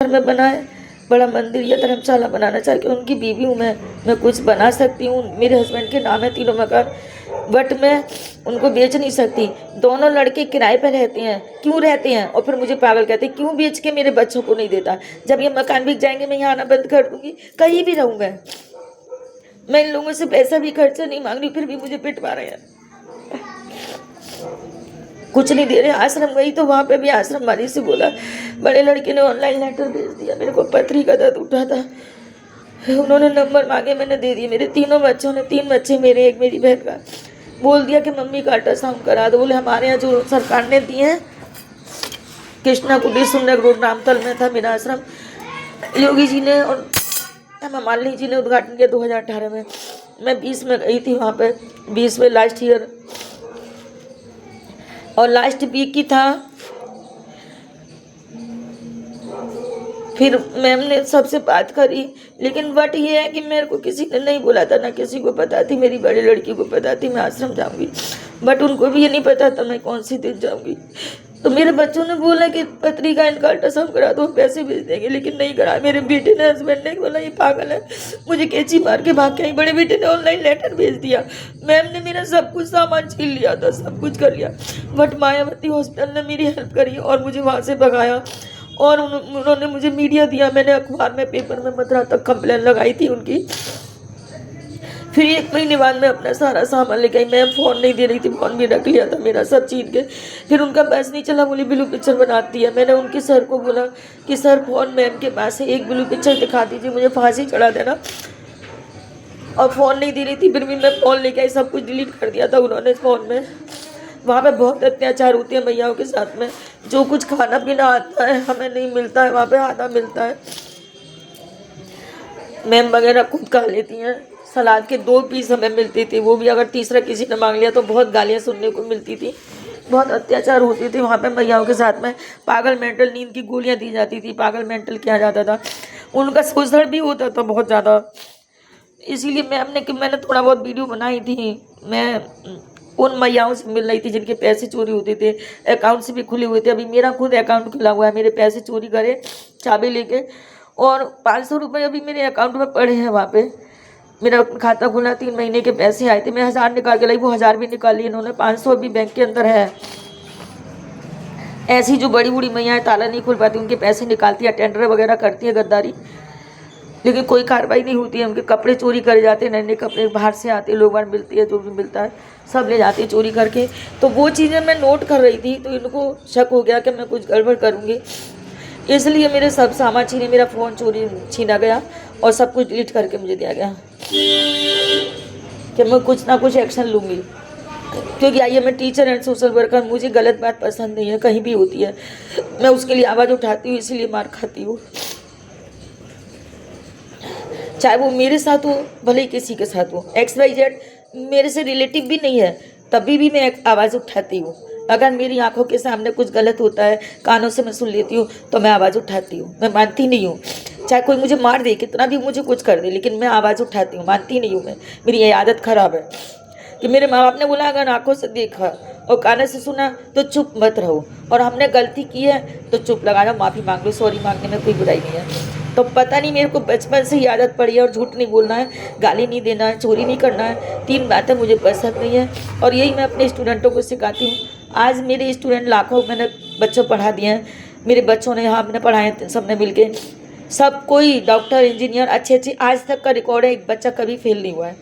घर में बनाए, बड़ा मंदिर या धर्मशाला बनाना चाहिए। उनकी बीवी हूँ मैं कुछ बना सकती हूँ। मेरे हस्बैंड के नाम है तीनों मकान, बट मैं उनको बेच नहीं सकती। दोनों लड़के किराए पर रहते हैं, क्यों रहते हैं? और फिर मुझे पागल कहते हैं क्यों बेच के मेरे बच्चों को नहीं देता। जब ये मकान बिक जाएंगे मैं यहाँ आना बंद कर दूंगी, कहीं भी रहूँ मैं इन लोगों से पैसा भी खर्चा नहीं मांग रही, फिर भी मुझे पिटवा रहे हैं, कुछ नहीं दे रहे। आश्रम गई तो वहाँ पे भी आश्रम वाली से बोला, बड़े लड़के ने ऑनलाइन लेटर भेज दिया, मेरे को पथरी का दर्द उठा था, उन्होंने नंबर मांगे, मैंने दे दिए। मेरे तीनों बच्चों ने, 3 बच्चे मेरे, एक मेरी बहन का, बोल दिया कि मम्मी का अल्ट्रासाउंड करा दो। बोले हमारे यहाँ जो सरकार ने दिए हैं, कृष्णा कुटी सुंदर रोड नामतल में था मेरा आश्रम, योगी जी ने और हेमा मालिनी जी ने उद्घाटन किया 2018 में। मैं 20 में गई थी वहाँ पे, 20 में लास्ट ईयर, और लास्ट वीक की था। फिर मैम ने सबसे बात करी, लेकिन बट ये है कि मेरे को किसी ने नहीं बोला था, ना किसी को पता थी। मेरी बड़ी लड़की को पता थी मैं आश्रम जाऊंगी, बट उनको भी ये नहीं पता था मैं कौन सी दिन जाऊंगी। तो मेरे बच्चों ने बोला कि पत्री का इनका अल्ट्रासाउंड करा दो, पैसे भेज देंगे, लेकिन नहीं करा। मेरे बेटे ने, हस्बैंड ने बोला ये पागल है, मुझे कैची मार के भाग के। बड़े बेटे ने ऑनलाइन लेटर भेज दिया। मैम ने मेरा सब कुछ सामान छीन लिया था, सब कुछ कर लिया, बट मायावती हॉस्पिटल ने मेरी हेल्प करी और मुझे वहाँ से भगाया। और उन्होंने मुझे मीडिया दिया, मैंने अखबार में, पेपर में, मथुरा तक कंप्लेन लगाई थी उनकी। फिर 1 महीने बाद मैं अपना सारा सामान लेके आई। मैम फ़ोन नहीं दे रही थी, फ़ोन भी रख लिया था मेरा, सब छीन के। फिर उनका बस नहीं चला, बोली ब्लू पिक्चर बनाती है। मैंने उनके सर को बोला कि सर फ़ोन मैम के पास है, एक ब्लू पिक्चर दिखा दीजिए, मुझे फांसी चढ़ा देना। और फ़ोन नहीं दे रही थी, फिर भी मैं फ़ोन लेके आई, सब कुछ डिलीट कर दिया था उन्होंने फ़ोन में। वहाँ पे बहुत अत्याचार होते हैं मैयाओं के साथ में। जो कुछ खाना पीना आता है हमें नहीं मिलता है, वहाँ पे आधा मिलता है। मैम वगैरह खुद खा लेती हैं। सलाद के 2 पीस हमें मिलती थी, वो भी अगर तीसरा किसी ने मांग लिया तो बहुत गालियाँ सुनने को मिलती थी। बहुत अत्याचार होती थी वहाँ पे मैयाओं के साथ में। पागल मेंटल, नींद की गोलियाँ दी जाती थी, पागल मेंटल किया जाता था। उनका शोषण भी होता था बहुत ज़्यादा। इसीलिए मैम ने, कि मैंने थोड़ा बहुत वीडियो बनाई थी, मैं उन मैयाओं से मिल रही थी जिनके पैसे चोरी होते थे, अकाउंट्स भी खुले हुए थे। अभी मेरा खुद अकाउंट खुला हुआ है, मेरे पैसे चोरी करे चाबी लेके, और 500 रुपये अभी मेरे अकाउंट में पड़े हैं वहाँ पे। मेरा खाता खुला, 3 महीने के पैसे आए थे, मैं 1000 निकाल के लाई, वो 1000 भी निकाल लिए इन्होंने, 500 अभी बैंक के अंदर है। ऐसी जो बड़ी बूढ़ी मैया ताला नहीं खोल पाती, उनके पैसे निकालती है, टेंडर वगैरह करती है, गद्दारी, लेकिन कोई कार्रवाई नहीं होती है। उनके कपड़े चोरी करे जाते हैं, नए नए कपड़े बाहर से आते हैं, लोग बार मिलती है, जो भी मिलता है सब ले जाते हैं चोरी करके। तो वो चीज़ें मैं नोट कर रही थी, तो इनको शक हो गया कि मैं कुछ गड़बड़ करूँगी, इसलिए मेरे सब सामान छीने, मेरा फ़ोन चोरी छीना गया और सब कुछ डिलीट करके मुझे दिया गया कि मैं कुछ ना कुछ एक्शन लूँगी। क्योंकि आइए, मैं टीचर एंड सोशल वर्कर, मुझे गलत बात पसंद नहीं है, कहीं भी होती है मैं उसके लिए आवाज़ उठाती हूँ, इसीलिए मार खाती हूँ। चाहे वो मेरे साथ हो, भले ही किसी के साथ हो, XYZ मेरे से रिलेटिव भी नहीं है, तभी भी मैं आवाज़ उठाती हूँ। अगर मेरी आंखों के सामने कुछ गलत होता है, कानों से मैं सुन लेती हूँ, तो मैं आवाज़ उठाती हूँ। मैं मानती नहीं हूँ, चाहे कोई मुझे मार दे, कितना भी मुझे कुछ कर दे, लेकिन मैं आवाज़ उठाती हूँ, मानती नहीं हूँ मैं। मेरी ये आदत ख़राब है कि मेरे माँ बाप ने बोला अगर आंखों से देखा और कानों से सुना तो चुप मत रहो, और हमने गलती की है तो चुप लगा जाओ, माफ़ी मांग लो, सॉरी मांगने में कोई बुराई नहीं है। तो पता नहीं मेरे को बचपन से ही आदत पड़ी है, और झूठ नहीं बोलना है, गाली नहीं देना है, चोरी नहीं करना है, 3 बातें मुझे पसंद नहीं है, और यही मैं अपने स्टूडेंटों को सिखाती हूँ। आज मेरे स्टूडेंट लाखों, मैंने बच्चों पढ़ा दिए हैं, मेरे बच्चों ने यहाँ मैंने पढ़ाए सब ने मिल के, सब कोई डॉक्टर इंजीनियर अच्छे, आज तक का रिकॉर्ड है, एक बच्चा कभी फेल नहीं हुआ है।